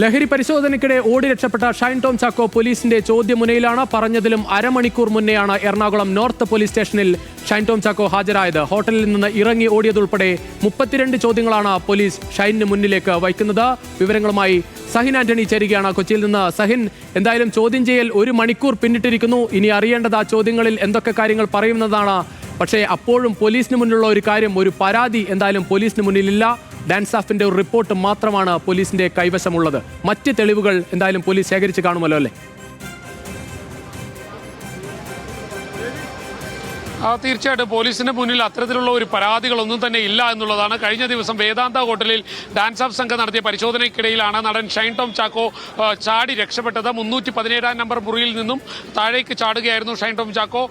ലഹരി പരിശോധനയ്ക്കിടെ ഓടി രക്ഷപ്പെട്ട ഷൈൻ ടോം ചാക്കോ പോലീസിന്റെ ചോദ്യമുനയിലാണ്. പറഞ്ഞതിലും അരമണിക്കൂർ മുന്നെയാണ് എറണാകുളം നോർത്ത് പോലീസ് സ്റ്റേഷനിൽ ഷൈൻ ടോം ചാക്കോ ഹാജരായത്. ഹോട്ടലിൽ നിന്ന് ഇറങ്ങി ഓടിയതുൾപ്പെടെ 32 ചോദ്യങ്ങളാണ് പോലീസ് ഷൈനിന് മുന്നിലേക്ക് വയ്ക്കുന്നത്. വിവരങ്ങളുമായി സഹിൻ ആന്റണി ചേരുകയാണ് കൊച്ചിയിൽ നിന്ന്. സഹിൻ, എന്തായാലും ചോദ്യം ചെയ്യൽ 1 മണിക്കൂർ പിന്നിട്ടിരിക്കുന്നു. ഇനി അറിയേണ്ടത് ആ ചോദ്യങ്ങളിൽ എന്തൊക്കെ കാര്യങ്ങൾ പറയുന്നതാണ്. പക്ഷേ അപ്പോഴും പോലീസിന് മുന്നിലുള്ള ഒരു കാര്യം, ഒരു പരാതി എന്തായാലും പോലീസിന് മുന്നിലില്ല. ഡാൻസാഫിന്റെ ഒരു റിപ്പോർട്ട് മാത്രമാണ് പോലീസിന്റെ കൈവശമുള്ളത്. മറ്റ് തെളിവുകൾ എന്തായാലും പോലീസ് ശേഖരിച്ച് കാണുമല്ലോ അല്ലേ? തീർച്ചയായിട്ടും പോലീസിന്റെ മുന്നിൽ അത്തരത്തിലുള്ള ഒരു പരാതികളൊന്നും തന്നെ ഇല്ല എന്നുള്ളതാണ്. കഴിഞ്ഞ ദിവസം വേദാന്ത ഹോട്ടലിൽ ഡാൻസ് ഓഫ് സംഘം നടത്തിയ പരിശോധനയ്ക്കിടയിലാണ് നടൻ ഷൈൻ ടോം ചാക്കോ ചാടി രക്ഷപ്പെട്ടത്. 317 നമ്പർ മുറിയിൽ നിന്നും താഴേക്ക് ചാടുകയായിരുന്നു ഷൈൻ ടോം ചാക്കോ.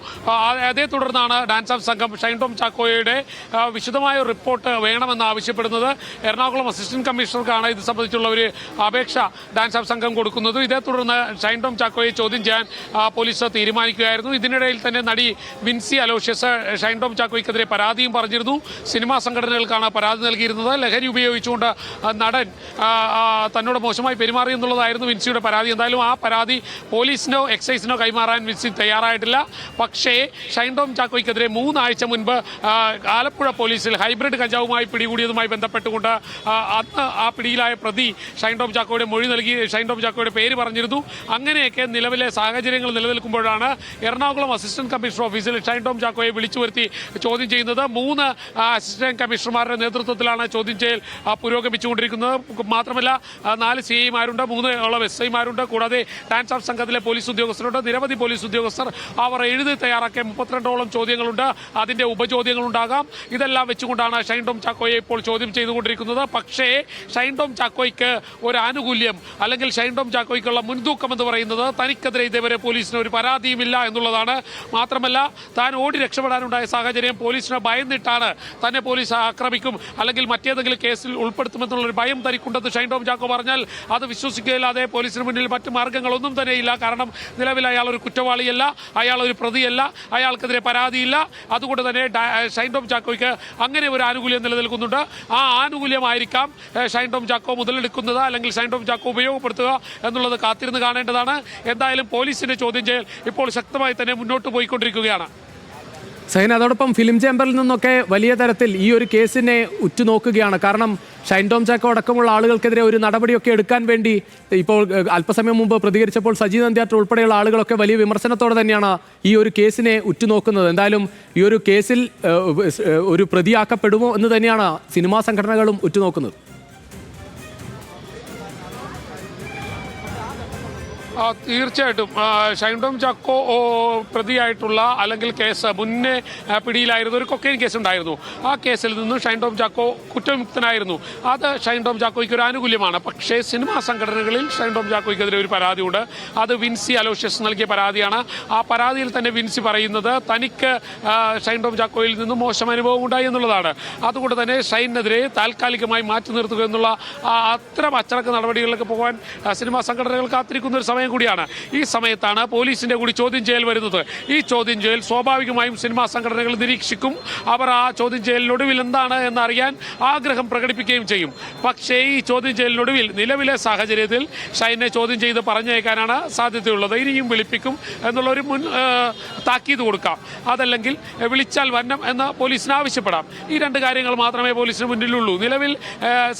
അതേ തുടർന്നാണ് ഡാൻസ് ഓഫ് സംഘം ഷൈൻ ടോം ചാക്കോയുടെ വിശദമായ റിപ്പോർട്ട് വേണമെന്ന് ആവശ്യപ്പെടുന്നത്. എറണാകുളം അസിസ്റ്റന്റ് കമ്മീഷണർക്കാണ് ഇത് സംബന്ധിച്ചുള്ള ഒരു അപേക്ഷ ഡാൻസ് ഓഫ് സംഘം കൊടുക്കുന്നത്. ഇതേ തുടർന്ന് ഷൈൻ ടോം ചാക്കോയെ ചോദ്യം ചെയ്യാൻ പോലീസ് തീരുമാനിക്കുകയായിരുന്നു. ഇതിനിടയിൽ തന്നെ നടി വിൻസി അലോഷ്യസ് ഷൈൻ ടോം ചാക്കോയ്ക്കെതിരെ പരാതിയും പറഞ്ഞിരുന്നു. സിനിമാ സംഘടനകൾക്കാണ് പരാതി നൽകിയിരുന്നത്. ലഹരി ഉപയോഗിച്ചുകൊണ്ട് നടൻ തന്നോട് മോശമായി പെരുമാറി എന്നുള്ളതായിരുന്നു വിൻസിയുടെ പരാതി. എന്തായാലും ആ പരാതി പോലീസിനോ എക്സൈസിനോ കൈമാറാൻ വിൻസി തയ്യാറായിട്ടില്ല. പക്ഷേ ഷൈൻ ടോം ചാക്കോയ്ക്കെതിരെ 3 ആഴ്ച മുൻപ് ആലപ്പുഴ പോലീസിൽ ഹൈബ്രിഡ് കഞ്ചാവുമായി പിടികൂടിയതുമായി ബന്ധപ്പെട്ടുകൊണ്ട് അന്ന് ആ പിടിയിലായ പ്രതി ഷൈൻ ടോം ചാക്കോയുടെ മൊഴി നൽകി ഷൈൻ ടോം ചാക്കോയുടെ പേര് പറഞ്ഞിരുന്നു. അങ്ങനെയൊക്കെ നിലവിലെ സാഹചര്യങ്ങൾ നിലനിൽക്കുമ്പോഴാണ് എറണാകുളം അസിസ്റ്റന്റ് കമ്മീഷണർ ഓഫീസിൽ ഷൈൻ ടോം ചാക്കോയെ വിളിച്ചു വരുത്തി ചോദ്യം ചെയ്യുന്നത്. 3 അസിസ്റ്റന്റ് കമ്മീഷണർമാരുടെ നേതൃത്വത്തിലാണ് ചോദ്യം ചെയ്യൽ പുരോഗമിച്ചുകൊണ്ടിരിക്കുന്നത്. മാത്രമല്ല 4 CIമാരുണ്ട്, 3 SIമാരുണ്ട്, കൂടാതെ ഡാൻസ് ഓഫ് സംഘത്തിലെ പോലീസ് ഉദ്യോഗസ്ഥരുണ്ട്, നിരവധി പോലീസ് ഉദ്യോഗസ്ഥർ. അവർ എഴുതി തയ്യാറാക്കിയ 32ഓളം ചോദ്യങ്ങളുണ്ട്. അതിന്റെ ഉപചോദ്യങ്ങളുണ്ടാകാം. ഇതെല്ലാം വെച്ചുകൊണ്ടാണ് ഷൈൻ ടോം ചാക്കോയെ ഇപ്പോൾ ചോദ്യം ചെയ്തുകൊണ്ടിരിക്കുന്നത്. പക്ഷേ ഷൈൻ ടോം ചാക്കോയ്ക്ക് ഒരു ആനുകൂല്യം അല്ലെങ്കിൽ ഷൈൻ ടോം ചാക്കോയ്ക്കുള്ള മുൻതൂക്കം എന്ന് പറയുന്നത് തനിക്കെതിരെ ഇതേവരെ പോലീസിന് ഒരു പരാതിയുമില്ല എന്നുള്ളതാണ്. മാത്രമല്ല താൻ ഓടി രക്ഷപ്പെടാനുണ്ടായ സാഹചര്യം പോലീസിനെ ഭയന്നിട്ടാണ്, തന്നെ പോലീസ് ആക്രമിക്കും അല്ലെങ്കിൽ മറ്റേതെങ്കിലും കേസിൽ ഉൾപ്പെടുത്തുമെന്നുള്ളൊരു ഭയം തനിക്കുണ്ടെന്ന് ഷൈൻ ടോം ചാക്കോ പറഞ്ഞാൽ അത് വിശ്വസിക്കുകയില്ലാതെ പോലീസിന് മുന്നിൽ മറ്റു മാർഗ്ഗങ്ങളൊന്നും തന്നെയില്ല. കാരണം നിലവിൽ അയാൾ ഒരു കുറ്റവാളിയല്ല, അയാൾ ഒരു പ്രതിയല്ല, അയാൾക്കെതിരെ പരാതിയില്ല. അതുകൊണ്ട് തന്നെ ഷൈൻ ടോം ചാക്കോയ്ക്ക് അങ്ങനെ ഒരു ആനുകൂല്യം നിലനിൽക്കുന്നുണ്ട്. ആ ആനുകൂല്യമായിരിക്കാം ഷൈൻ ടോം ചാക്കോ മുതലെടുക്കുന്നത് അല്ലെങ്കിൽ ഷൈൻ ടോം ചാക്കോ ഉപയോഗപ്പെടുത്തുക എന്നുള്ളത് കാത്തിരുന്ന് കാണേണ്ടതാണ്. എന്തായാലും പോലീസിന്റെ ചോദ്യം ചെയ്യൽ ഇപ്പോൾ ശക്തമായി തന്നെ മുന്നോട്ട് പോയിക്കൊണ്ടിരിക്കുകയാണ്. സൈൻ, അതോടൊപ്പം ഫിലിം ചേംബറിൽ നിന്നൊക്കെ വലിയ തരത്തിൽ ഈ ഒരു കേസിനെ ഉറ്റുനോക്കുകയാണ്. കാരണം ഷൈൻ ടോം ചാക്കോ അടക്കമുള്ള ആളുകൾക്കെതിരെ ഒരു നടപടിയൊക്കെ എടുക്കാൻ വേണ്ടി ഇപ്പോൾ അല്പസമയം മുമ്പ് പ്രതികരിച്ചപ്പോൾ സജി നന്ദ്യാട്ട് ഉൾപ്പെടെയുള്ള ആളുകളൊക്കെ വലിയ വിമർശനത്തോടെ തന്നെയാണ് ഈ ഒരു കേസിനെ ഉറ്റുനോക്കുന്നത്. എന്തായാലും ഈ ഒരു കേസിൽ ഒരു പ്രതിയാക്കപ്പെടുമോ എന്ന് തന്നെയാണ് സിനിമാ സംഘടനകളും ഉറ്റുനോക്കുന്നത്. തീർച്ചയായിട്ടും ഷൈൻ ടോം ചാക്കോ പ്രതിയായിട്ടുള്ള അല്ലെങ്കിൽ കേസ് മുന്നേ പിടിയിലായിരുന്നു ഒരു കൊക്കൈൻ കേസ് ഉണ്ടായിരുന്നു. ആ കേസിൽ നിന്നും ഷൈൻ ടോം ചാക്കോ കുറ്റമുക്തനായിരുന്നു. അത് ഷൈൻ ടോം ചാക്കോയ്ക്ക് ഒരു ആനുകൂല്യമാണ്. പക്ഷേ സിനിമാ സംഘടനകളിൽ ഷൈൻ ടോം ചാക്കോയ്ക്കെതിരെ ഒരു പരാതിയുണ്ട്. അത് വിൻസി അലോഷ്യസ് നൽകിയ പരാതിയാണ്. ആ പരാതിയിൽ തന്നെ വിൻസി പറയുന്നത് തനിക്ക് ഷൈൻ ടോം ചാക്കോയിൽ നിന്നും മോശം അനുഭവം ഉണ്ടായി എന്നുള്ളതാണ്. അതുകൊണ്ട് തന്നെ ഷൈനെതിരെ താൽക്കാലികമായി മാറ്റി നിർത്തുക എന്നുള്ള അത്തരം അച്ചടക്ക നടപടികളിലേക്ക് പോകാൻ സിനിമാ സംഘടനകൾ കാത്തിരിക്കുന്ന ഒരു സമയം കൂടിയാണ്. ഈ സമയത്താണ് പോലീസിന്റെ കൂടി ചോദ്യം ചെയ്യൽ വരുന്നത്. ഈ ചോദ്യം ചെയ്യൽ സ്വാഭാവികമായും സിനിമാ സംഘടനകൾ നിരീക്ഷിക്കും. അവർ ആ ചോദ്യം ചെയ്യലിനൊടുവിൽ എന്താണ് എന്നറിയാൻ ആഗ്രഹം പ്രകടിപ്പിക്കുകയും ചെയ്യും. പക്ഷേ ഈ ചോദ്യം ചെയ്യലിനൊടുവിൽ നിലവിലെ സാഹചര്യത്തിൽ ഷൈനെ ചോദ്യം ചെയ്ത് പറഞ്ഞേക്കാനാണ് സാധ്യതയുള്ളത്. ഇനിയും വിളിപ്പിക്കും എന്നുള്ളൊരു മുൻ താക്കീത് കൊടുക്കാം. അതല്ലെങ്കിൽ വിളിച്ചാൽ വന്നം എന്ന് പോലീസിന് ആവശ്യപ്പെടാം. ഈ 2 കാര്യങ്ങൾ മാത്രമേ പോലീസിന് മുന്നിലുള്ളൂ. നിലവിൽ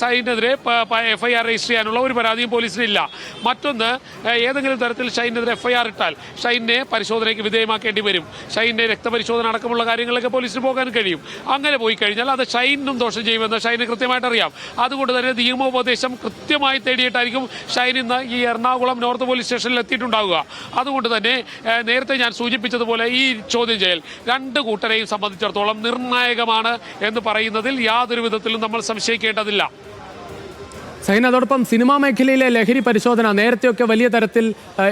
ഷൈനെതിരെ FIR രജിസ്റ്റർ ചെയ്യാനുള്ള ഒരു പരാതിയും പോലീസിനില്ല. മറ്റൊന്ന്, ഏതെങ്കിലും തരത്തിൽ ഷൈനെതിരെ FIR ഇട്ടാൽ ഷൈനെ പരിശോധനയ്ക്ക് വിധേയമാക്കേണ്ടി വരും. ഷൈൻ്റെ രക്തപരിശോധന അടക്കമുള്ള കാര്യങ്ങളൊക്കെ പോലീസിന് പോകാൻ കഴിയും. അങ്ങനെ പോയി കഴിഞ്ഞാൽ അത് ഷൈനും ദോഷം ചെയ്യുമെന്ന് ഷൈന് കൃത്യമായിട്ട് അറിയാം. അതുകൊണ്ട് തന്നെ നിയമോപദേശം കൃത്യമായി തേടിയിട്ടായിരിക്കും ഷൈൻ ഇന്ന് ഈ എറണാകുളം നോർത്ത് പോലീസ് സ്റ്റേഷനിൽ എത്തിയിട്ടുണ്ടാവുക. അതുകൊണ്ട് തന്നെ നേരത്തെ ഞാൻ സൂചിപ്പിച്ചതുപോലെ ഈ ചോദ്യം ചെയ്യൽ 2 കൂട്ടരെയും സംബന്ധിച്ചിടത്തോളം നിർണായകമാണ് എന്ന് പറയുന്നതിൽ യാതൊരു വിധത്തിലും നമ്മൾ സംശയിക്കേണ്ടതില്ല. സൈൻ, അതോടൊപ്പം സിനിമാ മേഖലയിലെ ലഹരി പരിശോധന നേരത്തെയൊക്കെ വലിയ തരത്തിൽ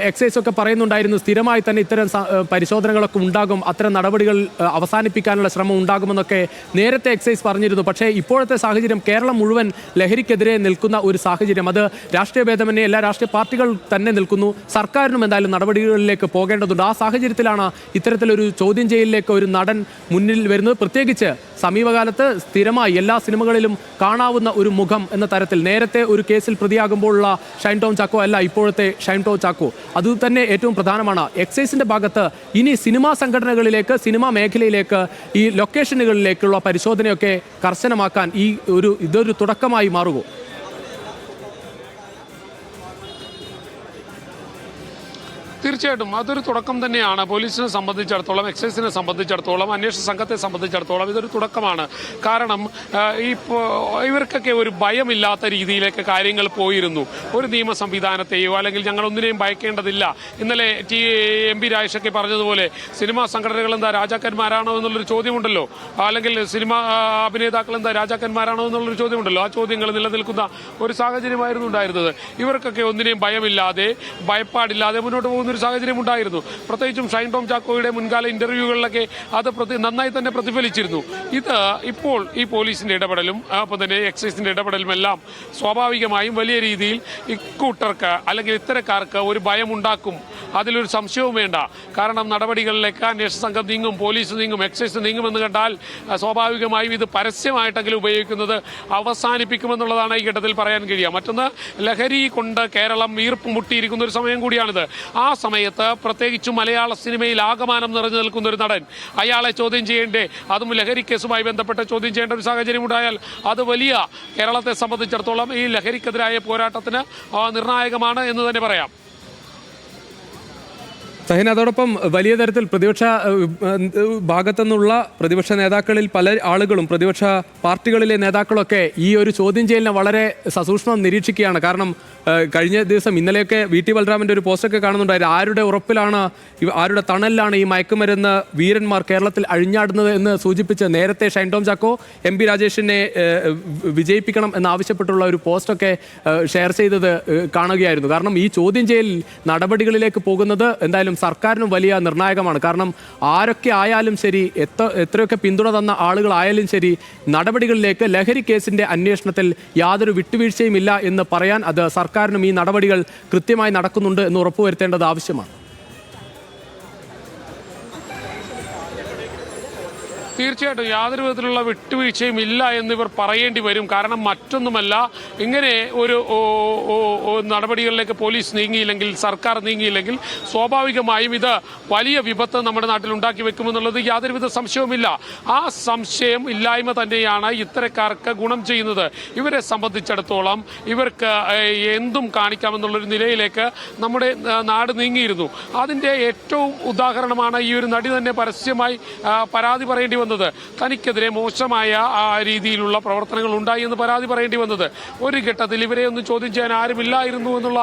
എക്സൈസ് ഒക്കെ പറയുന്നുണ്ടായിരുന്നു. സ്ഥിരമായി തന്നെ ഇത്തരം പരിശോധനകളൊക്കെ ഉണ്ടാകും, അത്തരം നടപടികൾ അവസാനിപ്പിക്കാനുള്ള ശ്രമം ഉണ്ടാകുമെന്നൊക്കെ നേരത്തെ എക്സൈസ് പറഞ്ഞിരുന്നു. പക്ഷേ ഇപ്പോഴത്തെ സാഹചര്യം കേരളം മുഴുവൻ ലഹരിക്കെതിരെ നിൽക്കുന്ന ഒരു സാഹചര്യം. അത് രാഷ്ട്രീയ ഭേദമന്യേ എല്ലാ രാഷ്ട്രീയ പാർട്ടികൾ തന്നെ നിൽക്കുന്നു. സർക്കാരിനും എന്തായാലും നടപടികളിലേക്ക് പോകേണ്ടതുണ്ട്. ആ സാഹചര്യത്തിലാണ് ഇത്തരത്തിലൊരു ചോദ്യം ചെയ്യലിലേക്ക് ഒരു നടൻ മുന്നിൽ വരുന്നത്. പ്രത്യേകിച്ച് സമീപകാലത്ത് സ്ഥിരമായി എല്ലാ സിനിമകളിലും കാണാവുന്ന ഒരു മുഖം എന്ന തരത്തിൽ നേരത്തെ ഒരു കേസിൽ പ്രതിയാകുമ്പോഴുള്ള ഷൈൻ ടോം ചാക്കോ അല്ല ഇപ്പോഴത്തെ ഷൈൻ ടോം ചാക്കോ. അത് തന്നെ ഏറ്റവും പ്രധാനമാണ്. എക്സൈസിന്റെ ഭാഗത്ത് ഇനി സിനിമാ സംഘടനകളിലേക്ക്, സിനിമാ മേഖലയിലേക്ക്, ഈ ലൊക്കേഷനുകളിലേക്കുള്ള പരിശോധനയൊക്കെ കർശനമാക്കാൻ ഇതൊരു തുടക്കമായി മാറുമോ? തീർച്ചയായിട്ടും അതൊരു തുടക്കം തന്നെയാണ്. പോലീസിനെ സംബന്ധിച്ചിടത്തോളം, എക്സൈസിനെ സംബന്ധിച്ചിടത്തോളം, അന്വേഷണ സംഘത്തെ സംബന്ധിച്ചിടത്തോളം ഇതൊരു തുടക്കമാണ്. കാരണം ഇവർക്കൊക്കെ ഒരു ഭയമില്ലാത്ത രീതിയിലേക്ക് കാര്യങ്ങൾ പോയിരുന്നു. ഒരു നിയമ സംവിധാനത്തെയോ അല്ലെങ്കിൽ ഞങ്ങളൊന്നിനെയും ഭയക്കേണ്ടതില്ല. ഇന്നലെ എം പി രാജേഷൊക്കെ പറഞ്ഞതുപോലെ സിനിമാ സംഘടനകൾ എന്താ രാജാക്കന്മാരാണോ എന്നുള്ളൊരു ചോദ്യമുണ്ടല്ലോ, അല്ലെങ്കിൽ സിനിമാ അഭിനേതാക്കൾ എന്താ രാജാക്കന്മാരാണോ എന്നുള്ളൊരു ചോദ്യമുണ്ടല്ലോ. ആ ചോദ്യങ്ങൾ നിലനിൽക്കുന്ന ഒരു സാഹചര്യമായിരുന്നു ഉണ്ടായിരുന്നത്. ഇവർക്കൊക്കെ ഒന്നിനെയും ഭയമില്ലാതെ, ഭയപ്പാടില്ലാതെ മുന്നോട്ട് പോകുന്ന ഒരു സാഹചര്യം ഉണ്ടായിരുന്നു. പ്രത്യേകിച്ചും ഷൈൻ ടോം ചാക്കോയുടെ മുൻകാല ഇന്റർവ്യൂകളിലൊക്കെ അത് നന്നായി തന്നെ പ്രതിഫലിച്ചിരുന്നു. ഇത് ഇപ്പോൾ ഈ പോലീസിന്റെ ഇടപെടലും ഒപ്പം തന്നെ എക്സൈസിന്റെ ഇടപെടലും എല്ലാം സ്വാഭാവികമായും വലിയ രീതിയിൽ ഇക്കൂട്ടർക്ക് അല്ലെങ്കിൽ ഇത്തരക്കാർക്ക് ഒരു ഭയമുണ്ടാക്കും. അതിലൊരു സംശയവും വേണ്ട. കാരണം നടപടികളിലേക്ക് അന്വേഷണ സംഘം നീങ്ങും, പോലീസ് നീങ്ങും, എക്സൈസ് നീങ്ങുമെന്ന് കണ്ടാൽ സ്വാഭാവികമായും ഇത് പരസ്യമായിട്ടെങ്കിലും ഉപയോഗിക്കുന്നത് അവസാനിപ്പിക്കുമെന്നുള്ളതാണ് ഈ ഘട്ടത്തിൽ പറയാൻ കഴിയുക. മറ്റൊന്ന്, ലഹരി കൊണ്ട് കേരളം വീർപ്പ് മുട്ടിയിരിക്കുന്ന ഒരു സമയം കൂടിയാണിത്. ആ സമയത്ത് പ്രത്യേകിച്ചും മലയാള സിനിമയിൽ ആകമാനം നിറഞ്ഞു നിൽക്കുന്ന ഒരു നടൻ, അയാളെ ചോദ്യം ചെയ്യേണ്ടേ, അതും ലഹരി കേസുമായി ബന്ധപ്പെട്ട് ചോദ്യം ചെയ്യേണ്ട ഒരു സാഹചര്യം ഉണ്ടായാൽ അത് വലിയ കേരളത്തെ സംബന്ധിച്ചിടത്തോളം ഈ ലഹരിക്കെതിരായ പോരാട്ടത്തിന് നിർണായകമാണ് എന്ന് തന്നെ പറയാം. സഹിൻ, അതോടൊപ്പം വലിയ തരത്തിൽ പ്രതിപക്ഷ ഭാഗത്തുനിന്നുള്ള പ്രതിപക്ഷ നേതാക്കളിൽ പല ആളുകളും, പ്രതിപക്ഷ പാർട്ടികളിലെ നേതാക്കളൊക്കെ ഈ ഒരു ചോദ്യം ചെയ്യലിനെ വളരെ സസൂക്ഷ്മം നിരീക്ഷിക്കുകയാണ്. കാരണം കഴിഞ്ഞ ദിവസം, ഇന്നലെയൊക്കെ VT ബലറാമിൻ്റെ ഒരു പോസ്റ്റൊക്കെ കാണുന്നുണ്ടായിരുന്നു. ആരുടെ ഉറപ്പിലാണ്, ആരുടെ തണലിലാണ് ഈ മയക്കുമരുന്ന് വീരന്മാർ കേരളത്തിൽ അഴിഞ്ഞാടുന്നത് എന്ന് സൂചിപ്പിച്ച് നേരത്തെ ഷൈൻ ടോം ചാക്കോ MP രാജേഷിനെ വിജയിപ്പിക്കണം എന്നാവശ്യപ്പെട്ടുള്ള ഒരു പോസ്റ്റൊക്കെ ഷെയർ ചെയ്തത് കാണുകയായിരുന്നു. കാരണം ഈ ചോദ്യം ചെയ്യൽ നടപടികളിലേക്ക് പോകുന്നത് എന്തായാലും സർക്കാരിനും വലിയ നിർണായകമാണ്. കാരണം ആരൊക്കെ ആയാലും ശരി, എത്രയൊക്കെ പിന്തുണ തന്ന ആളുകളായാലും ശരി, നടപടികളിലേക്ക്, ലഹരി കേസിന്റെ അന്വേഷണത്തിൽ യാതൊരു വിട്ടുവീഴ്ചയും ഇല്ല എന്ന് പറയാൻ അത് സർക്കാരിനും ഈ നടപടികൾ കൃത്യമായി നടക്കുന്നുണ്ട് എന്ന് ഉറപ്പുവരുത്തേണ്ടത് ആവശ്യമാണ്. തീർച്ചയായിട്ടും യാതൊരു വിധത്തിലുള്ള വിട്ടുവീഴ്ചയും ഇല്ല എന്നിവർ പറയേണ്ടി വരും. കാരണം മറ്റൊന്നുമല്ല, ഇങ്ങനെ ഒരു നടപടികളിലേക്ക് പോലീസ് നീങ്ങിയില്ലെങ്കിൽ, സർക്കാർ നീങ്ങിയില്ലെങ്കിൽ സ്വാഭാവികമായും ഇത് വലിയ വിപത്ത് നമ്മുടെ നാട്ടിൽ ഉണ്ടാക്കി വെക്കുമെന്നുള്ളത് യാതൊരുവിധ സംശയവുമില്ല. ആ സംശയം ഇല്ലായ്മ തന്നെയാണ് ഇത്തരക്കാർക്ക് ഗുണം ചെയ്യുന്നത്. ഇവരെ സംബന്ധിച്ചിടത്തോളം ഇവർക്ക് എന്തും കാണിക്കാമെന്നുള്ളൊരു നിലയിലേക്ക് നമ്മുടെ നാട് നീങ്ങിയിരുന്നു. അതിൻ്റെ ഏറ്റവും ഉദാഹരണമാണ് ഈ ഒരു നടി തന്നെ പരസ്യമായി പരാതി പറയേണ്ടി വന്നത്. തനിക്കെതിരെ മോശമായ രീതിയിലുള്ള പ്രവർത്തനങ്ങൾ ഉണ്ടായി എന്ന് പരാതി പറയേണ്ടി വന്നത്. ഒരു ഘട്ടത്തിൽ ഇവരെ ഒന്നും ചോദ്യം ചെയ്യാൻ ആരുമില്ലായിരുന്നു എന്നുള്ള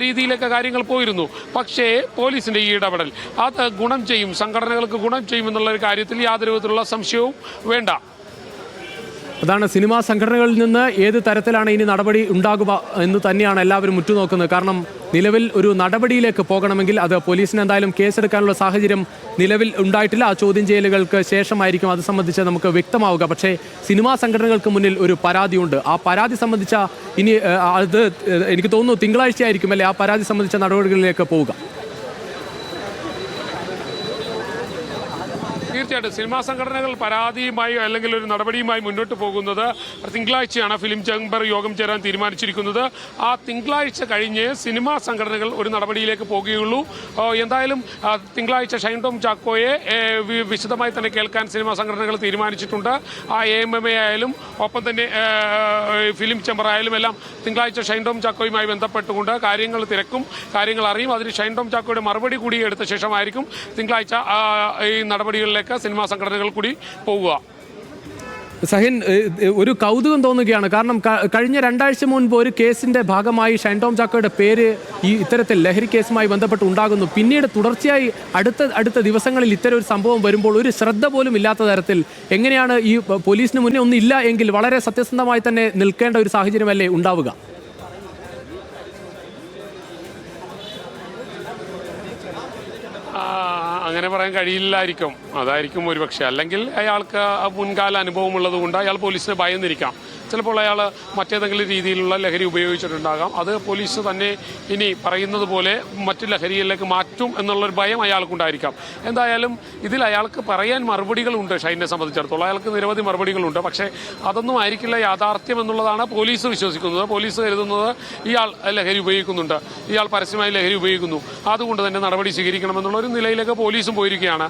രീതിയിലൊക്കെ കാര്യങ്ങൾ പോയിരുന്നു. പക്ഷേ പോലീസിന്റെ ഈ ഇടപെടൽ അത് ഗുണം ചെയ്യും, സംഘടനകൾക്ക് ഗുണം ചെയ്യുമെന്നുള്ള ഒരു കാര്യത്തിൽ യാതൊരു വിധത്തിലുള്ള സംശയവും വേണ്ട. അതാണ്, സിനിമാ സംഘടനകളിൽ നിന്ന് ഏത് തരത്തിലാണ് ഇനി നടപടി ഉണ്ടാകുക എന്ന് തന്നെയാണ് എല്ലാവരും ഉറ്റുനോക്കുന്നത്. കാരണം നിലവിൽ ഒരു നടപടിയിലേക്ക് പോകണമെങ്കിൽ അത് പോലീസിന് എന്തായാലും കേസെടുക്കാനുള്ള സാഹചര്യം നിലവിൽ ഉണ്ടായിട്ടില്ല. ആ ചോദ്യം ചെയ്യലുകൾക്ക് ശേഷമായിരിക്കും അത് സംബന്ധിച്ച് നമുക്ക് വ്യക്തമാവുക. പക്ഷേ സിനിമാ സംഘടനകൾക്ക് മുന്നിൽ ഒരു പരാതിയുണ്ട്. ആ പരാതി സംബന്ധിച്ച ഇനി അത് എനിക്ക് തോന്നുന്നു തിങ്കളാഴ്ച ആയിരിക്കും അല്ലേ ആ പരാതി സംബന്ധിച്ച നടപടികളിലേക്ക് പോവുക. തീർച്ചയായിട്ടും സിനിമാ സംഘടനകൾ പരാതിയുമായി അല്ലെങ്കിൽ ഒരു നടപടിയുമായി മുന്നോട്ട് പോകുന്നത് തിങ്കളാഴ്ചയാണ് ഫിലിം ചേംബർ യോഗം ചേരാൻ തീരുമാനിച്ചിരിക്കുന്നത്. ആ തിങ്കളാഴ്ച കഴിഞ്ഞ് സിനിമാ സംഘടനകൾ ഒരു നടപടിയിലേക്ക് പോകുകയുള്ളൂ. എന്തായാലും തിങ്കളാഴ്ച ഷൈൻ ടോം ചാക്കോയെ വിശദമായി തന്നെ കേൾക്കാൻ സിനിമാ സംഘടനകൾ തീരുമാനിച്ചിട്ടുണ്ട്. ആ AMMA ആയാലും ഒപ്പം തന്നെ ഫിലിം ചേംബർ ആയാലും എല്ലാം തിങ്കളാഴ്ച ഷൈൻ ടോം ചാക്കോയുമായി ബന്ധപ്പെട്ടുകൊണ്ട് കാര്യങ്ങൾ തിരക്കും, കാര്യങ്ങൾ അറിയും. അതിന് ഷൈൻ ടോം ചാക്കോയുടെ മറുപടി കൂടി എടുത്ത ശേഷമായിരിക്കും തിങ്കളാഴ്ച ഈ നടപടികളിലേക്ക് സിനിമാ സംഘടനകൾ കൂടി പോവുക. സഹിൻ, ഒരു കൗതുകം തോന്നുകയാണ്. കാരണം കഴിഞ്ഞ 2 ആഴ്ച മുൻപ് ഒരു കേസിന്റെ ഭാഗമായി ഷൈൻ ടോം ചാക്കോയുടെ പേര് ഈ ഇത്തരത്തിൽ ലഹരി കേസുമായി ബന്ധപ്പെട്ട് ഉണ്ടാകുന്നു. പിന്നീട് തുടർച്ചയായി അടുത്ത ദിവസങ്ങളിൽ ഇത്തരം ഒരു സംഭവം വരുമ്പോൾ ഒരു ശ്രദ്ധ പോലും ഇല്ലാത്ത തരത്തിൽ എങ്ങനെയാണ് ഈ പോലീസിന് മുന്നേ ഒന്നും ഇല്ല എങ്കിൽ വളരെ സത്യസന്ധമായി തന്നെ നിൽക്കേണ്ട ഒരു സാഹചര്യമല്ലേ ഉണ്ടാവുക? അങ്ങനെ പറയാൻ കഴിയില്ലായിരിക്കും. അതായിരിക്കും ഒരുപക്ഷെ. അല്ലെങ്കിൽ അയാൾക്ക് മുൻകാല അനുഭവം ഉള്ളത് കൊണ്ട് അയാൾ പോലീസിനെ ഭയന്നിരിക്കാം. ചിലപ്പോൾ അയാൾ മറ്റേതെങ്കിലും രീതിയിലുള്ള ലഹരി ഉപയോഗിച്ചിട്ടുണ്ടാകാം. അത് പോലീസ് തന്നെ ഇനി പറയുന്നത് പോലെ മറ്റു ലഹരിയിലേക്ക് മാറ്റും എന്നുള്ളൊരു ഭയം അയാൾക്കുണ്ടായിരിക്കാം. എന്തായാലും ഇതിൽ അയാൾക്ക് പറയാൻ മറുപടികളുണ്ട്. ഷൈനെ സംബന്ധിച്ചിടത്തോളം അയാൾക്ക് നിരവധി മറുപടികളുണ്ട്. പക്ഷേ അതൊന്നും ആയിരിക്കില്ല യാഥാർത്ഥ്യം എന്നുള്ളതാണ് പോലീസ് വിശ്വസിക്കുന്നത്. പോലീസ് കരുതുന്നത് ഇയാൾ ലഹരി ഉപയോഗിക്കുന്നുണ്ട്, ഇയാൾ പരസ്യമായി ലഹരി ഉപയോഗിക്കുന്നു, അതുകൊണ്ട് തന്നെ നടപടി സ്വീകരിക്കണമെന്നുള്ള ഒരു നിലയിലേക്ക് പോലീസും പോയിരിക്കുകയാണ്.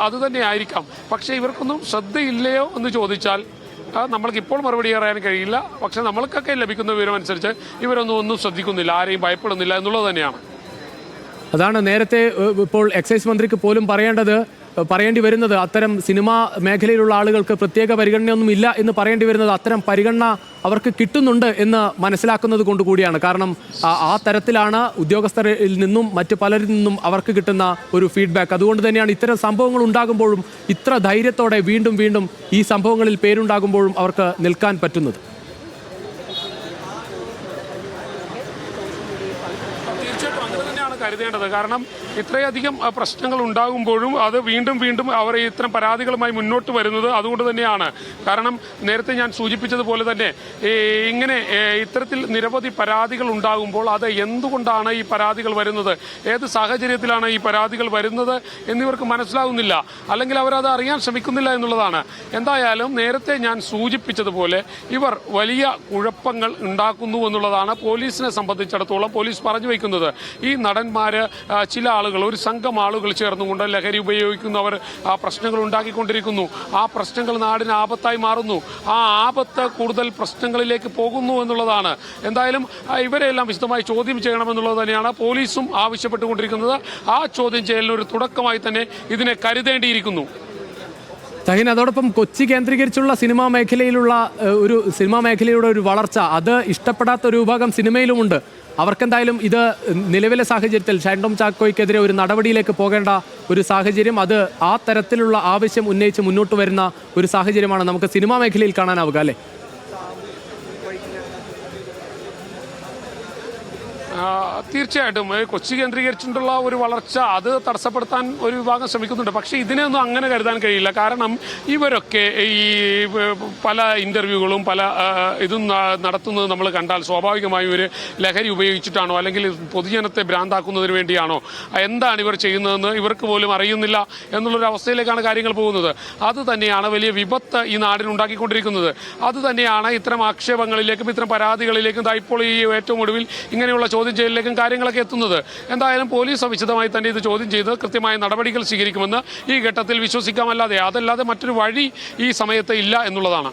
അത് തന്നെ ആയിരിക്കാം. പക്ഷേ ഇവർക്കൊന്നും ശ്രദ്ധയില്ലയോ എന്ന് ചോദിച്ചാൽ നമ്മൾക്ക് ഇപ്പോൾ മറുപടി പറയാൻ കഴിയില്ല. പക്ഷെ നമ്മൾക്കൊക്കെ ലഭിക്കുന്ന വിവരം അനുസരിച്ച് ഒന്നും ശ്രദ്ധിക്കുന്നില്ല, ആരെയും ഭയപ്പെടുന്നില്ല എന്നുള്ളത് തന്നെയാണ്. അതാണ് നേരത്തെ ഇപ്പോൾ എക്സൈസ് മന്ത്രിക്ക് പോലും പറയേണ്ടി വരുന്നത് അത്തരം സിനിമാ മേഖലയിലുള്ള ആളുകൾക്ക് പ്രത്യേക പരിഗണനയൊന്നും ഇല്ല എന്ന് പറയേണ്ടി വരുന്നത് അത്തരം പരിഗണന അവർക്ക് കിട്ടുന്നുണ്ട് എന്ന് മനസ്സിലാക്കുന്നത് കൊണ്ട് കൂടിയാണ്. കാരണം ആ തരത്തിലാണ് ഉദ്യോഗസ്ഥരിൽ നിന്നും മറ്റു പലരിൽ നിന്നും അവർക്ക് കിട്ടുന്ന ഒരു ഫീഡ്ബാക്ക്. അതുകൊണ്ട് തന്നെയാണ് ഇത്തരം സംഭവങ്ങൾ ഉണ്ടാകുമ്പോഴും ഇത്ര ധൈര്യത്തോടെ വീണ്ടും വീണ്ടും ഈ സംഭവങ്ങളിൽ പേരുണ്ടാകുമ്പോഴും അവർക്ക് നിൽക്കാൻ പറ്റുന്നത്. കരുതേണ്ടത്. കാരണം ഇത്രയധികം പ്രശ്നങ്ങൾ ഉണ്ടാകുമ്പോഴും അത് വീണ്ടും വീണ്ടും അവർ ഇത്തരം പരാതികളുമായി മുന്നോട്ട് വരുന്നത് അതുകൊണ്ട് തന്നെയാണ്. കാരണം നേരത്തെ ഞാൻ സൂചിപ്പിച്ചതുപോലെ തന്നെ ഇങ്ങനെ ഇത്തരത്തിൽ നിരവധി പരാതികൾ ഉണ്ടാകുമ്പോൾ അത് എന്തുകൊണ്ടാണ് ഈ പരാതികൾ വരുന്നത്, ഏത് സാഹചര്യത്തിലാണ് ഈ പരാതികൾ വരുന്നത് എന്നിവർക്ക് മനസ്സിലാകുന്നില്ല, അല്ലെങ്കിൽ അവരത് അറിയാൻ ശ്രമിക്കുന്നില്ല എന്നുള്ളതാണ്. എന്തായാലും നേരത്തെ ഞാൻ സൂചിപ്പിച്ചതുപോലെ ഇവർ വലിയ കുഴപ്പങ്ങൾ ഉണ്ടാക്കുന്നു എന്നുള്ളതാണ് പോലീസിനെ സംബന്ധിച്ചിടത്തോളം പോലീസ് പറഞ്ഞു വയ്ക്കുന്നത്. ഈ നടന്മാര് ചില ആളുകൾ, ഒരു സംഘം ആളുകൾ ചേർന്നുകൊണ്ട് ലഹരി ഉപയോഗിക്കുന്നവർ ആ പ്രശ്നങ്ങൾ ഉണ്ടാക്കിക്കൊണ്ടിരിക്കുന്നു. ആ പ്രശ്നങ്ങൾ നാടിന് ആപത്തായി മാറുന്നു. ആ ആപത്ത് കൂടുതൽ പ്രശ്നങ്ങളിലേക്ക് പോകുന്നു എന്നുള്ളതാണ്. എന്തായാലും ഇവരെല്ലാം വിശദമായി ചോദ്യം ചെയ്യണമെന്നുള്ളത് തന്നെയാണ് പോലീസും ആവശ്യപ്പെട്ടുകൊണ്ടിരിക്കുന്നത്. ആ ചോദ്യം ചെയ്യലിന് ഒരു തുടക്കമായി തന്നെ ഇതിനെ കരുതേണ്ടിയിരിക്കുന്നു. ഷഹീൻ, അതോടൊപ്പം കൊച്ചി കേന്ദ്രീകരിച്ചുള്ള സിനിമാ മേഖലയുടെ ഒരു വളർച്ച അത് ഇഷ്ടപ്പെടാത്ത ഒരു വിഭാഗം സിനിമയിലുമുണ്ട്. അവർക്കെന്തായാലും ഇത് നിലവിലെ സാഹചര്യത്തിൽ ഷൈൻ ടോം ചാക്കോയ്ക്കെതിരെ ഒരു നടപടിയിലേക്ക് പോകേണ്ട ഒരു സാഹചര്യം, അത് ആ തരത്തിലുള്ള ആവശ്യം ഉന്നയിച്ച് മുന്നോട്ട് വരുന്ന ഒരു സാഹചര്യമാണ് നമുക്ക് സിനിമാ മേഖലയിൽ കാണാനാവുക, അല്ലേ? തീർച്ചയായിട്ടും കൊച്ചി കേന്ദ്രീകരിച്ചിട്ടുള്ള ഒരു വളർച്ച അത് തടസ്സപ്പെടുത്താൻ ഒരു വിഭാഗം ശ്രമിക്കുന്നുണ്ട്. പക്ഷേ ഇതിനെയൊന്നും അങ്ങനെ കരുതാൻ കഴിയില്ല. കാരണം ഇവരൊക്കെ ഈ പല ഇന്റർവ്യൂകളും പല ഇതും നടത്തുന്നത് നമ്മൾ കണ്ടാൽ സ്വാഭാവികമായും ഒരു ലഹരി ഉപയോഗിച്ചിട്ടാണോ അല്ലെങ്കിൽ പൊതുജനത്തെ ഭ്രാന്താക്കുന്നതിന് വേണ്ടിയാണോ എന്താണ് ഇവർ ചെയ്യുന്നതെന്ന് ഇവർക്ക് പോലും അറിയുന്നില്ല എന്നുള്ളൊരു അവസ്ഥയിലേക്കാണ് കാര്യങ്ങൾ പോകുന്നത്. അത് തന്നെയാണ് വലിയ വിപത്ത് ഈ നാടിനുണ്ടാക്കിക്കൊണ്ടിരിക്കുന്നത്. അത് തന്നെയാണ് ഇത്തരം ആക്ഷേപങ്ങളിലേക്കും ഇത്തരം പരാതികളിലേക്കും ഇപ്പോൾ ഈ ഏറ്റവും ഒടുവിൽ ഇങ്ങനെയുള്ള ചോദ്യം ചെയ്യലിലേക്കും കാര്യങ്ങളൊക്കെ എത്തുന്നത്. എന്തായാലും പോലീസ് വിശദമായി തന്നെ ഇത് ചോദ്യം ചെയ്ത് കൃത്യമായ നടപടികൾ സ്വീകരിക്കുമെന്ന് ഈ ഘട്ടത്തിൽ വിശ്വസിക്കാമല്ലാതെ അതല്ലാതെ മറ്റൊരു വഴി ഈ സമയത്ത് ഇല്ല എന്നുള്ളതാണ്.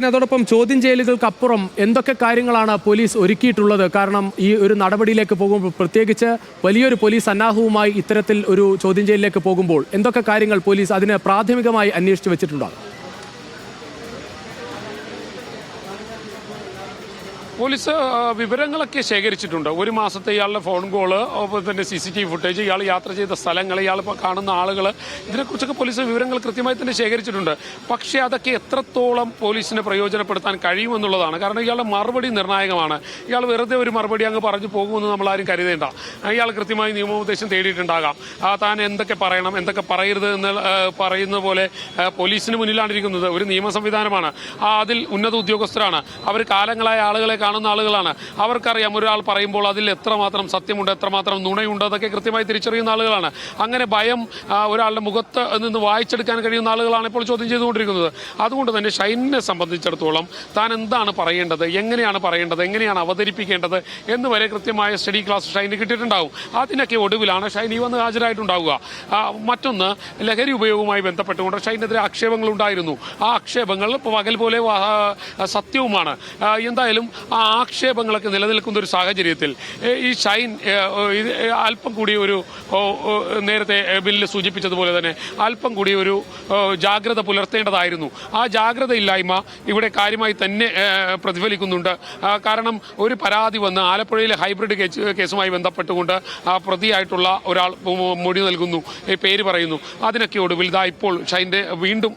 അതോടൊപ്പം ചോദ്യം ചെയ്യലുകൾക്കപ്പുറം എന്തൊക്കെ കാര്യങ്ങളാണ് പോലീസ് ഒരുക്കിയിട്ടുള്ളത്? കാരണം ഈ ഒരു നടപടിയിലേക്ക് പോകുമ്പോൾ, പ്രത്യേകിച്ച് വലിയൊരു പോലീസ് സന്നാഹവുമായി ഇത്തരത്തിൽ ഒരു ചോദ്യം ചെയ്യലിലേക്ക് പോകുമ്പോൾ എന്തൊക്കെ കാര്യങ്ങൾ പോലീസ് അതിന് പ്രാഥമികമായി അന്വേഷിച്ചു വെച്ചിട്ടുണ്ടാകും? പോലീസ് വിവരങ്ങളൊക്കെ ശേഖരിച്ചിട്ടുണ്ട്. ഒരു മാസത്തെ ഇയാളുടെ ഫോൺ കോള്, ഒപ്പം തന്നെ CCTV ഫുട്ടേജ്, ഇയാൾ യാത്ര ചെയ്ത സ്ഥലങ്ങൾ, ഇയാൾ കാണുന്ന ആളുകൾ, ഇതിനെക്കുറിച്ചൊക്കെ പോലീസ് വിവരങ്ങൾ കൃത്യമായി തന്നെ ശേഖരിച്ചിട്ടുണ്ട്. പക്ഷേ അതൊക്കെ എത്രത്തോളം പോലീസിനെ പ്രയോജനപ്പെടുത്താൻ കഴിയുമെന്നുള്ളതാണ്. കാരണം ഇയാളുടെ മറുപടി നിർണായകമാണ്. ഇയാൾ വെറുതെ ഒരു മറുപടി അങ്ങ് പറഞ്ഞു പോകുമെന്ന് നമ്മളാരും കരുതേണ്ട. ഇയാൾ കൃത്യമായി നിയമോപദേശം തേടിയിട്ടുണ്ടാകാം. താൻ എന്തൊക്കെ പറയണം എന്തൊക്കെ പറയരുത് എന്ന് പറയുന്ന പോലെ പോലീസിന് മുന്നിലാണിരിക്കുന്നത്. ഒരു നിയമ സംവിധാനമാണ്. അതിൽ ഉന്നത ഉദ്യോഗസ്ഥരാണ്. അവർ കാലങ്ങളായ ആളുകളെ കാണുന്ന ആളുകളാണ്. അവർക്കറിയാം ഒരാൾ പറയുമ്പോൾ അതിൽ എത്രമാത്രം സത്യമുണ്ട്, എത്രമാത്രം നുണയുണ്ട്, അതൊക്കെ കൃത്യമായി തിരിച്ചറിയുന്ന ആളുകളാണ്. അങ്ങനെ ഭയം ഒരാളുടെ മുഖത്ത് നിന്ന് വായിച്ചെടുക്കാൻ കഴിയുന്ന ആളുകളാണ് ഇപ്പോൾ ചോദ്യം ചെയ്തുകൊണ്ടിരിക്കുന്നത്. അതുകൊണ്ട് തന്നെ ഷൈനിനെ സംബന്ധിച്ചിടത്തോളം താൻ എന്താണ് പറയേണ്ടത്, എങ്ങനെയാണ് പറയേണ്ടത്, എങ്ങനെയാണ് അവതരിപ്പിക്കേണ്ടത് എന്ന് വരെ കൃത്യമായ സ്റ്റഡി ക്ലാസ് ഷൈന് കിട്ടിയിട്ടുണ്ടാവും. അതിനൊക്കെ ഒടുവിലാണ് ഷൈൻ ഈ വന്ന് ഹാജരായിട്ടുണ്ടാവുക. മറ്റൊന്ന്, ലഹരി ഉപയോഗവുമായി ബന്ധപ്പെട്ടുകൊണ്ട് ഷൈനെതിരെ ആക്ഷേപങ്ങൾ ഉണ്ടായിരുന്നു. ആ ആക്ഷേപങ്ങൾ പകൽ പോലെ സത്യവുമാണ്. എന്തായാലും ആ ആക്ഷേപങ്ങളൊക്കെ നിലനിൽക്കുന്ന ഒരു സാഹചര്യത്തിൽ ഈ ഷൈൻ അല്പം കൂടി ഒരു, നേരത്തെ ബില്ല് സൂചിപ്പിച്ചതുപോലെ തന്നെ അല്പം കൂടി ഒരു ജാഗ്രത പുലർത്തേണ്ടതായിരുന്നു. ആ ജാഗ്രതയില്ലായ്മ ഇവിടെ കാര്യമായി തന്നെ പ്രതിഫലിക്കുന്നുണ്ട്. കാരണം ഒരു പരാതി വന്ന് ആലപ്പുഴയിലെ ഹൈബ്രിഡ് കേസുമായി ബന്ധപ്പെട്ടുകൊണ്ട് പ്രതിയായിട്ടുള്ള ഒരാൾ മൊഴി നൽകുന്നു, പേര് പറയുന്നു. അതിനൊക്കെ ഒടുവിൽ ഇപ്പോൾ ഷൈൻ്റെ വീണ്ടും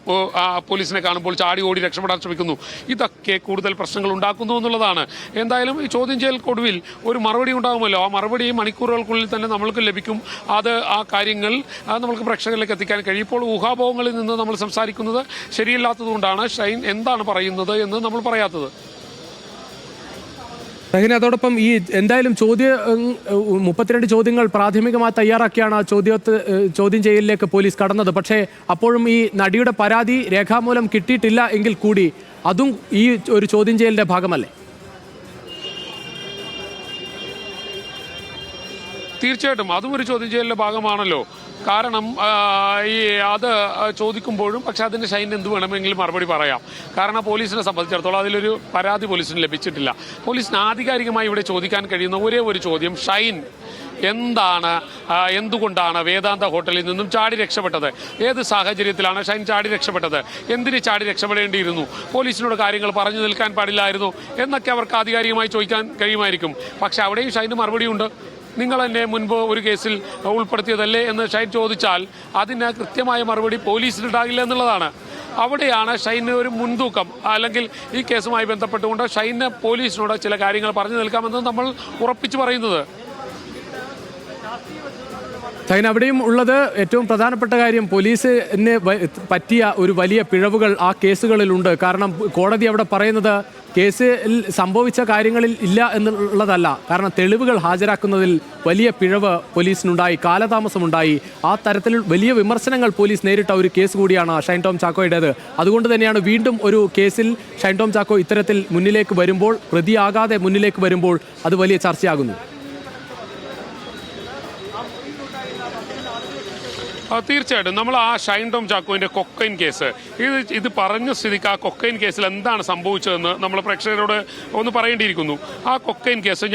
പോലീസിനെ കാണുമ്പോൾ ചാടി ഓടി രക്ഷപ്പെടാൻ ശ്രമിക്കുന്നു. ഇതൊക്കെ കൂടുതൽ പ്രശ്നങ്ങൾ ഉണ്ടാക്കുന്നു എന്നുള്ളതാണ്. എന്തായാലും ഈ ചോദ്യം ചെയ്യൽക്കൊടുവിൽ ഒരു മറുപടി ഉണ്ടാകുമല്ലോ. ആ മറുപടി മണിക്കൂറുകൾക്കുള്ളിൽ തന്നെ നമ്മൾക്ക് ലഭിക്കും. അത് ആ കാര്യങ്ങൾ നമുക്ക് പ്രേക്ഷകരിലേക്ക് എത്തിക്കാൻ കഴിയും. ഇപ്പോൾ ഊഹാപോഹങ്ങളിൽ നിന്ന് നമ്മൾ സംസാരിക്കുന്നത് ശരിയല്ലാത്തതുകൊണ്ടാണ് ഷൈൻ എന്താണ് പറയുന്നത് എന്ന് നമ്മൾ പറയാത്തത്. അങ്ങനെ അതോടൊപ്പം ഈ എന്തായാലും 32 ചോദ്യങ്ങൾ പ്രാഥമികമായി തയ്യാറാക്കിയാണ് ചോദ്യം ചെയ്യലിലേക്ക് പോലീസ് കടന്നത്. പക്ഷേ അപ്പോഴും ഈ നടിയുടെ പരാതി രേഖാമൂലം കിട്ടിയിട്ടില്ല എങ്കിൽ കൂടി അതും ഈ ഒരു ചോദ്യം ചെയ്യലിന്റെ ഭാഗമല്ലേ? തീർച്ചയായിട്ടും അതും ഒരു ചോദ്യം ചെയ്യലിന്റെ ഭാഗമാണല്ലോ. കാരണം അത് ചോദിക്കുമ്പോഴും പക്ഷെ അതിന് ഷൈൻ എന്ത് വേണമെങ്കിലും മറുപടി പറയാം. കാരണം പോലീസിനെ സംബന്ധിച്ചിടത്തോളം അതിലൊരു പരാതി പോലീസിന് ലഭിച്ചിട്ടില്ല. പോലീസിന് ആധികാരികമായി ഇവിടെ ചോദിക്കാൻ കഴിയുന്ന ഒരേ ഒരു ചോദ്യം, ഷൈൻ എന്തുകൊണ്ടാണ് വേദാന്ത ഹോട്ടലിൽ നിന്നും ചാടി രക്ഷപ്പെട്ടത്? ഏത് സാഹചര്യത്തിലാണ് ഷൈൻ ചാടി രക്ഷപ്പെട്ടത്? എന്തിന് ചാടി രക്ഷപ്പെടേണ്ടിയിരുന്നു? പോലീസിനോട് കാര്യങ്ങൾ പറഞ്ഞു നിൽക്കാൻ പാടില്ലായിരുന്നു എന്നൊക്കെ അവർക്ക് ആധികാരികമായി ചോദിക്കാൻ കഴിയുമായിരിക്കും. പക്ഷെ അവിടെയും ഷൈന് മറുപടിയുണ്ട്. നിങ്ങൾ എന്നെ മുൻപ് ഒരു കേസിൽ ഉൾപ്പെടുത്തിയതല്ലേ എന്ന് ഷൈൻ ചോദിച്ചാൽ അതിന് കൃത്യമായ മറുപടി പോലീസിനുണ്ടാകില്ല എന്നുള്ളതാണ്. അവിടെയാണ് ഷൈന് ഒരു മുൻതൂക്കം. അല്ലെങ്കിൽ ഈ കേസുമായി ബന്ധപ്പെട്ടുകൊണ്ട് ഷൈന് പോലീസിനോട് ചില കാര്യങ്ങൾ പറഞ്ഞു നിൽക്കാമെന്ന് നമ്മൾ ഉറപ്പിച്ചു പറയുന്നത്. ഷൈൻ, അവിടെയും ഉള്ളത് ഏറ്റവും പ്രധാനപ്പെട്ട കാര്യം, പോലീസിന് പറ്റിയ ഒരു വലിയ പിഴവുകൾ ആ കേസുകളിലുണ്ട്. കാരണം കോടതി അവിടെ പറയുന്നത് കേസിൽ സംഭവിച്ച കാര്യങ്ങളിൽ ഇല്ല എന്നുള്ളതല്ല, കാരണം തെളിവുകൾ ഹാജരാക്കുന്നതിൽ വലിയ പിഴവ് പോലീസിനുണ്ടായി, കാലതാമസമുണ്ടായി. ആ തരത്തിൽ വലിയ വിമർശനങ്ങൾ പോലീസ് നേരിട്ട ഒരു കേസ് കൂടിയാണ് ഷൈൻ ടോം ചാക്കോയുടേത്. അതുകൊണ്ട് തന്നെയാണ് വീണ്ടും ഒരു കേസിൽ ഷൈൻ ടോം ചാക്കോ ഇത്തരത്തിൽ മുന്നിലേക്ക് വരുമ്പോൾ, പ്രതിയാകാതെ മുന്നിലേക്ക് വരുമ്പോൾ അത് വലിയ ചർച്ചയാകുന്നു. തീർച്ചയായിട്ടും നമ്മൾ ആ ഷൈൻ ടോം ചാക്കോവിൻ്റെ കൊക്കൈൻ കേസ് ഇത് പറഞ്ഞ സ്ഥിതിക്ക് ആ കൊക്കൈൻ കേസിൽ എന്താണ് സംഭവിച്ചതെന്ന് നമ്മൾ പ്രേക്ഷകരോട് ഒന്ന് പറയേണ്ടിയിരിക്കുന്നു. ആ കൊക്കൈൻ കേസ്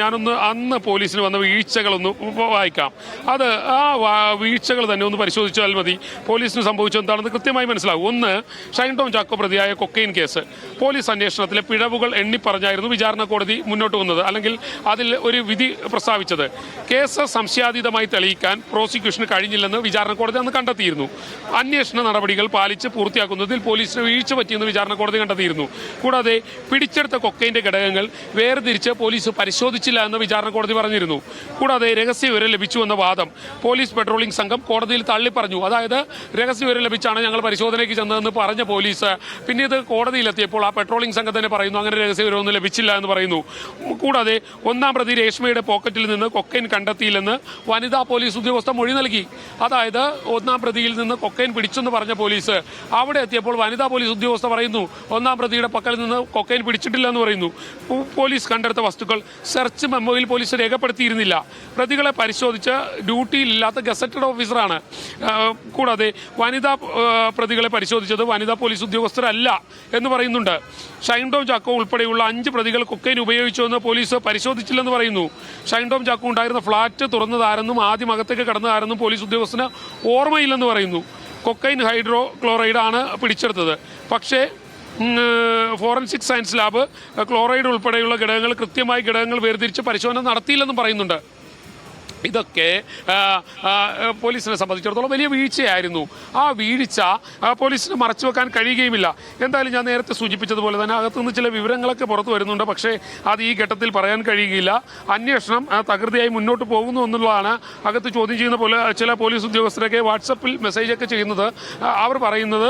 അന്ന് പോലീസിന് വന്ന വീഴ്ചകളൊന്ന് വായിക്കാം. അത് വീഴ്ചകൾ തന്നെ ഒന്ന് പരിശോധിച്ചാൽ മതി. പോലീസിന് സംഭവിച്ചത് എന്താണെന്ന് കൃത്യമായി മനസ്സിലാകും. ഒന്ന്, ഷൈൻ ടോം ചാക്കോ പ്രതിയായ കൊക്കൈൻ കേസ് പോലീസ് അന്വേഷണത്തിലെ പിഴവുകൾ എണ്ണിപ്പറഞ്ഞായിരുന്നു വിചാരണ കോടതി മുന്നോട്ട് വന്നത്, അല്ലെങ്കിൽ അതിൽ ഒരു വിധി പ്രസ്താവിച്ചത്. കേസ് സംശയാതീതമായി തെളിയിക്കാൻ പ്രോസിക്യൂഷന് കഴിഞ്ഞില്ലെന്ന് വിചാരണ കോടതി അന്ന് കണ്ടെത്തിയിരുന്നു. അന്വേഷണ നടപടികൾ പാലിച്ച് പൂർത്തിയാക്കുന്നതിൽ പോലീസിന് വീഴ്ച പറ്റിയെന്ന് വിചാരണ കോടതി കണ്ടെത്തിയിരുന്നു. കൂടാതെ പിടിച്ചെടുത്ത കൊക്കൈൻ്റെ ഘടകങ്ങൾ വേർതിരിച്ച് പോലീസ് പരിശോധിച്ചില്ല എന്ന് വിചാരണ കോടതി പറഞ്ഞിരുന്നു. കൂടാതെ രഹസ്യവിവരം ലഭിച്ചുവെന്ന വാദം പോലീസ് പെട്രോളിംഗ് സംഘം കോടതിയിൽ തള്ളിപ്പറഞ്ഞു. അതായത് രഹസ്യവിവരം ലഭിച്ചാണ് ഞങ്ങൾ പരിശോധനയ്ക്ക് ചെന്നതെന്ന് പറഞ്ഞ പോലീസ് പിന്നീട് കോടതിയിലെത്തിയപ്പോൾ ആ പെട്രോളിംഗ് സംഘം തന്നെ പറയുന്നു അങ്ങനെ രഹസ്യവിവരമൊന്നും ലഭിച്ചില്ല എന്ന് പറയുന്നു. കൂടാതെ ഒന്നാം പ്രതി രേഷ്മയുടെ പോക്കറ്റിൽ നിന്ന് കൊക്കൈൻ കണ്ടെത്തിയില്ലെന്ന് വനിതാ പോലീസ് ഉദ്യോഗസ്ഥ മൊഴി നൽകി. അതായത് ഒന്നാം പ്രതിയിൽ നിന്ന് കൊക്കൈൻ പിടിച്ചെന്ന് പറഞ്ഞ പോലീസ് അവിടെ എത്തിയപ്പോൾ വനിതാ പോലീസ് ഉദ്യോഗസ്ഥ പറയുന്നു ഒന്നാം പ്രതിയുടെ പക്കൽ നിന്ന് കൊക്കൈൻ പിടിച്ചിട്ടില്ല എന്ന് പറയുന്നു. പോലീസ് കണ്ടെടുത്ത വസ്തുക്കൾ സെർച്ച് മെമ്മോയിൽ പോലീസ് രേഖപ്പെടുത്തിയിരുന്നില്ല. പ്രതികളെ പരിശോധിച്ച ഡ്യൂട്ടിയിലില്ലാത്ത ഗസറ്റഡ് ഓഫീസറാണ്. കൂടാതെ വനിതാ പ്രതികളെ പരിശോധിച്ചത് വനിതാ പോലീസ് ഉദ്യോഗസ്ഥരല്ല എന്ന് പറയുന്നുണ്ട്. ഷൈൻ ടോം ചാക്കോ ഉൾപ്പെടെയുള്ള 5 പ്രതികൾ കൊക്കൈൻ ഉപയോഗിച്ചുവെന്ന് പോലീസ് പരിശോധിച്ചില്ലെന്ന് പറയുന്നു. ഷൈൻ ടോം ചാക്കോ ഉണ്ടായിരുന്ന ഫ്ളാറ്റ് തുറന്നതാരെന്നും ആദ്യം അകത്തേക്ക് കടന്നതാരെന്നും പോലീസ് ഉദ്യോഗസ്ഥന് ഓർമ്മയില്ലെന്ന് പറയുന്നു. കൊക്കൈൻ ഹൈഡ്രോക്ലോറൈഡ് ആണ് പിടിച്ചെടുത്തത്. പക്ഷേ ഫോറൻസിക് സയൻസ് ലാബ് ക്ലോറൈഡ് ഉൾപ്പെടെയുള്ള ഘടകങ്ങൾ വേർതിരിച്ച് പരിശോധന നടത്തിയില്ലെന്നും പറയുന്നുണ്ട്. ഇതൊക്കെ പോലീസിനെ സംബന്ധിച്ചിടത്തോളം വലിയ വീഴ്ചയായിരുന്നു. ആ വീഴ്ച പോലീസിന് മറച്ചു വെക്കാൻ കഴിയുകയുമില്ല. എന്തായാലും ഞാൻ നേരത്തെ സൂചിപ്പിച്ചതുപോലെ തന്നെ അകത്തുനിന്ന് ചില വിവരങ്ങളൊക്കെ പുറത്തു വരുന്നുണ്ട്. പക്ഷേ അത് ഈ ഘട്ടത്തിൽ പറയാൻ കഴിയുകയില്ല. അന്വേഷണം തകൃതിയായി മുന്നോട്ട് പോകുന്നു എന്നുള്ളതാണ് അകത്ത് ചോദ്യം ചെയ്യുന്ന ചില പോലീസ് ഉദ്യോഗസ്ഥരൊക്കെ വാട്സപ്പിൽ മെസ്സേജൊക്കെ ചെയ്യുന്നത്. അവർ പറയുന്നത്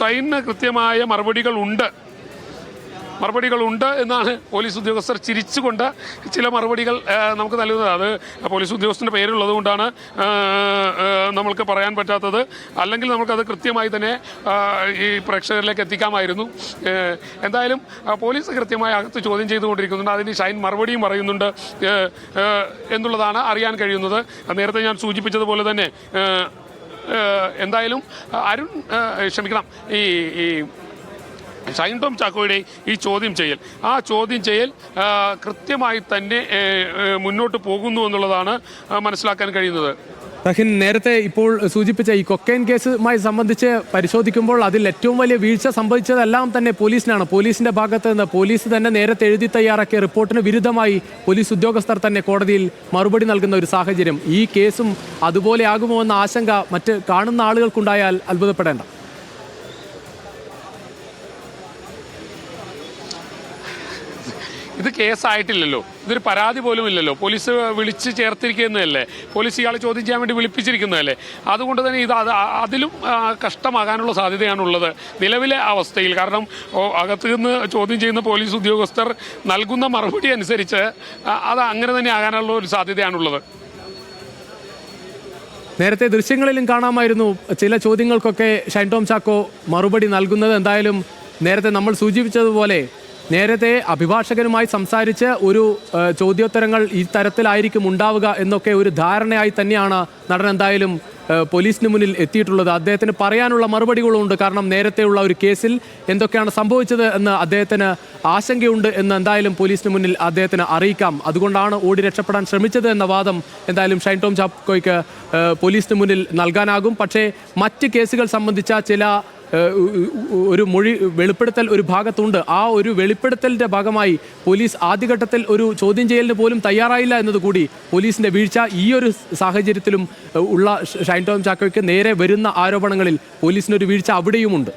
ഷൈനിന് കൃത്യമായ മറുപടികളുണ്ട് എന്നാണ് പോലീസ് ഉദ്യോഗസ്ഥർ ചിരിച്ചുകൊണ്ട് ചില മറുപടികൾ നമുക്ക് നൽകുന്നത്. അത് പോലീസ് ഉദ്യോഗസ്ഥൻ്റെ പേരുള്ളത് കൊണ്ടാണ് നമ്മൾക്ക് പറയാൻ പറ്റാത്തത്. അല്ലെങ്കിൽ നമുക്കത് കൃത്യമായി തന്നെ ഈ പ്രേക്ഷകരിലേക്ക് എത്തിക്കാമായിരുന്നു. എന്തായാലും പോലീസ് കൃത്യമായി അകത്ത് ചോദ്യം ചെയ്തുകൊണ്ടിരിക്കുന്നുണ്ട്. അതിന് ഷൈൻ മറുപടിയും പറയുന്നുണ്ട് എന്നുള്ളതാണ് അറിയാൻ കഴിയുന്നത്. നേരത്തെ ഞാൻ സൂചിപ്പിച്ചതുപോലെ തന്നെ എന്തായാലും ഈ ഷൈൻ ടോം ചാക്കോയുടെ ഈ ചോദ്യം ചെയ്യൽ കൃത്യമായി തന്നെ മുന്നോട്ട് പോകുന്നു എന്നുള്ളതാണ് മനസ്സിലാക്കാൻ കഴിയുന്നത്. റഹിൻ, നേരത്തെ ഇപ്പോൾ സൂചിപ്പിച്ച ഈ കൊക്കൈൻ കേസുമായി സംബന്ധിച്ച് പരിശോധിക്കുമ്പോൾ അതിൽ ഏറ്റവും വലിയ വീഴ്ച സംഭവിച്ചതെല്ലാം തന്നെ പോലീസിനാണ്. പോലീസിന്റെ ഭാഗത്ത് നിന്ന് പോലീസ് തന്നെ നേരത്തെ എഴുതി തയ്യാറാക്കിയ റിപ്പോർട്ടിന് വിരുദ്ധമായി പോലീസ് ഉദ്യോഗസ്ഥർ തന്നെ കോടതിയിൽ മറുപടി നൽകുന്ന ഒരു സാഹചര്യം. ഈ കേസും അതുപോലെ ആകുമോ എന്ന ആശങ്ക മറ്റ് കാണുന്ന ആളുകൾക്കുണ്ടായാൽ അത്ഭുതപ്പെടേണ്ട. ഇത് കേസായിട്ടില്ലല്ലോ, ഇതൊരു പരാതി പോലും ഇല്ലല്ലോ, പോലീസ് വിളിച്ച് ചേർത്തിരിക്കുന്നതല്ലേ, പോലീസ് ഇയാളെ ചോദ്യം ചെയ്യാൻ വേണ്ടി വിളിപ്പിച്ചിരിക്കുന്നതല്ലേ. അതുകൊണ്ട് തന്നെ ഇത് അതിലും കഷ്ടമാകാനുള്ള സാധ്യതയാണുള്ളത് നിലവിലെ അവസ്ഥയിൽ. കാരണം അകത്ത് നിന്ന് ചോദ്യം ചെയ്യുന്ന പോലീസ് ഉദ്യോഗസ്ഥർ നൽകുന്ന മറുപടി അനുസരിച്ച് അത് അങ്ങനെ തന്നെ ആകാനുള്ള ഒരു സാധ്യതയാണുള്ളത്. നേരത്തെ ദൃശ്യങ്ങളിലും കാണാമായിരുന്നു ചില ചോദ്യങ്ങൾക്കൊക്കെ ഷൈൻ ടോം ചാക്കോ മറുപടി നൽകുന്നത്. എന്തായാലും നേരത്തെ നമ്മൾ സൂചിപ്പിച്ചതുപോലെ നേരത്തെ അഭിഭാഷകനുമായി സംസാരിച്ച് ഒരു ചോദ്യോത്തരങ്ങൾ ഈ തരത്തിലായിരിക്കും ഉണ്ടാവുക എന്നൊക്കെ ഒരു ധാരണയായി തന്നെയാണ് നടൻ എന്തായാലും പോലീസിന് മുന്നിൽ എത്തിയിട്ടുള്ളത്. അദ്ദേഹത്തിന് പറയാനുള്ള മറുപടികളുണ്ട്. കാരണം നേരത്തെയുള്ള ഒരു കേസിൽ എന്തൊക്കെയാണ് സംഭവിച്ചത് എന്ന് അദ്ദേഹത്തിന് ആശങ്കയുണ്ട് എന്ന് എന്തായാലും പോലീസിന് മുന്നിൽ അദ്ദേഹത്തിന് അറിയിക്കാം. അതുകൊണ്ടാണ് ഓടി രക്ഷപ്പെടാൻ ശ്രമിച്ചത് എന്ന വാദം എന്തായാലും ഷൈൻ ടോം ചാക്കോയ്ക്ക് പോലീസിന് മുന്നിൽ നൽകാനാകും. പക്ഷേ മറ്റ് കേസുകൾ സംബന്ധിച്ച ചില ഒരു മൊഴി വെളിപ്പെടുത്തൽ ഒരു ഭാഗത്തുണ്ട്. ആ ഒരു വെളിപ്പെടുത്തലിന്റെ ഭാഗമായി പോലീസ് ആദ്യഘട്ടത്തിൽ ഒരു ചോദ്യം ചെയ്യലിന് പോലും തയ്യാറായില്ല എന്നതുകൂടി പോലീസിന്റെ വീഴ്ച. ഈ ഒരു സാഹചര്യത്തിലും ഉള്ള ഷൈൻ ടോം ചാക്കോയ്ക്ക് നേരെ വരുന്ന ആരോപണങ്ങളിൽ പോലീസിനൊരു വീഴ്ച അവിടെയുമുണ്ട്.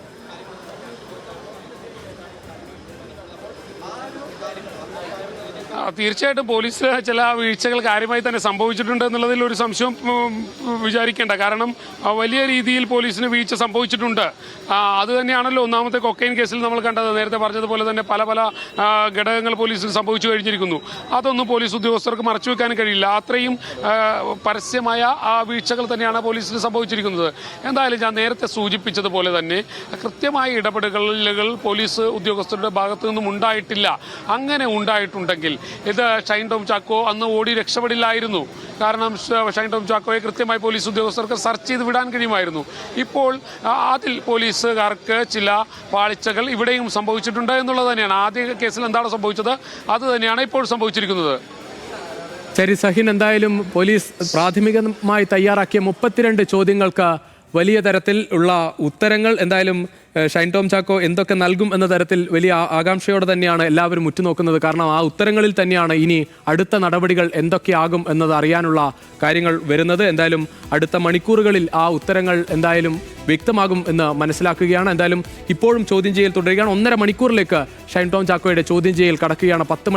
തീർച്ചയായിട്ടും പോലീസ് ചില വീഴ്ചകൾ കാര്യമായി തന്നെ സംഭവിച്ചിട്ടുണ്ട് എന്നുള്ളതിൽ ഒരു സംശയം വിചാരിക്കേണ്ട. കാരണം വലിയ രീതിയിൽ പോലീസിന് വീഴ്ച സംഭവിച്ചിട്ടുണ്ട്. അത് തന്നെയാണല്ലോ ഒന്നാമത്തെ കൊക്കൈൻ കേസിൽ നമ്മൾ കണ്ടത്. നേരത്തെ പറഞ്ഞതുപോലെ തന്നെ പല പല ഘടകങ്ങൾ പോലീസിന് സംഭവിച്ചു കഴിഞ്ഞിരിക്കുന്നു. അതൊന്നും പോലീസ് ഉദ്യോഗസ്ഥർക്ക് മറച്ചു വെക്കാൻ കഴിയില്ല. അത്രയും പരസ്യമായ ആ വീഴ്ചകൾ തന്നെയാണ് പോലീസിന് സംഭവിച്ചിരിക്കുന്നത്. എന്തായാലും ഞാൻ നേരത്തെ സൂചിപ്പിച്ചതുപോലെ തന്നെ കൃത്യമായ ഇടപെടലുകൾ പോലീസ് ഉദ്യോഗസ്ഥരുടെ ഭാഗത്തു നിന്നും ഉണ്ടായിട്ടില്ല. അങ്ങനെ ഉണ്ടായിട്ടുണ്ടെങ്കിൽ ഇത് ഷൈൻ ടോം ചാക്കോ അന്ന് ഓടി രക്ഷപ്പെടില്ലായിരുന്നു. കാരണം ഷൈൻ ടോം ചാക്കോയെ കൃത്യമായി പോലീസ് ഉദ്യോഗസ്ഥർക്ക് സെർച്ച് ചെയ്ത് വിടാൻ കഴിയുമായിരുന്നു. ഇപ്പോൾ അതിൽ പോലീസുകാർക്ക് ചില പാളിച്ചകൾ ഇവിടെയും സംഭവിച്ചിട്ടുണ്ട് എന്നുള്ളത് തന്നെയാണ്. ആദ്യ കേസിൽ എന്താണ് സംഭവിച്ചത് അത് തന്നെയാണ് ഇപ്പോൾ സംഭവിച്ചിരിക്കുന്നത്. ശരി സഹിൻ, എന്തായാലും പോലീസ് പ്രാഥമികമായി തയ്യാറാക്കിയ 32 ചോദ്യങ്ങൾക്ക് വലിയ തരത്തിൽ ഉള്ള ഉത്തരങ്ങൾ എന്തായാലും ഷൈൻ ടോം ചാക്കോ എന്തൊക്കെ നൽകും എന്ന തരത്തിൽ വലിയ ആകാംക്ഷയോടെ തന്നെയാണ് എല്ലാവരും ഉറ്റുനോക്കുന്നത്. കാരണം ആ ഉത്തരങ്ങളിൽ തന്നെയാണ് ഇനി അടുത്ത നടപടികൾ എന്തൊക്കെയാകും എന്നത് അറിയാനുള്ള കാര്യങ്ങൾ വരുന്നത്. എന്തായാലും അടുത്ത മണിക്കൂറുകളിൽ ആ ഉത്തരങ്ങൾ എന്തായാലും വ്യക്തമാകും എന്ന് മനസ്സിലാക്കുകയാണ്. എന്തായാലും ഇപ്പോഴും ചോദ്യം ചെയ്യൽ തുടരുകയാണ്. 1.5 മണിക്കൂറിലേക്ക് ഷൈൻ ടോം ചാക്കോയുടെ ചോദ്യം ചെയ്യൽ കടക്കുകയാണ്. 10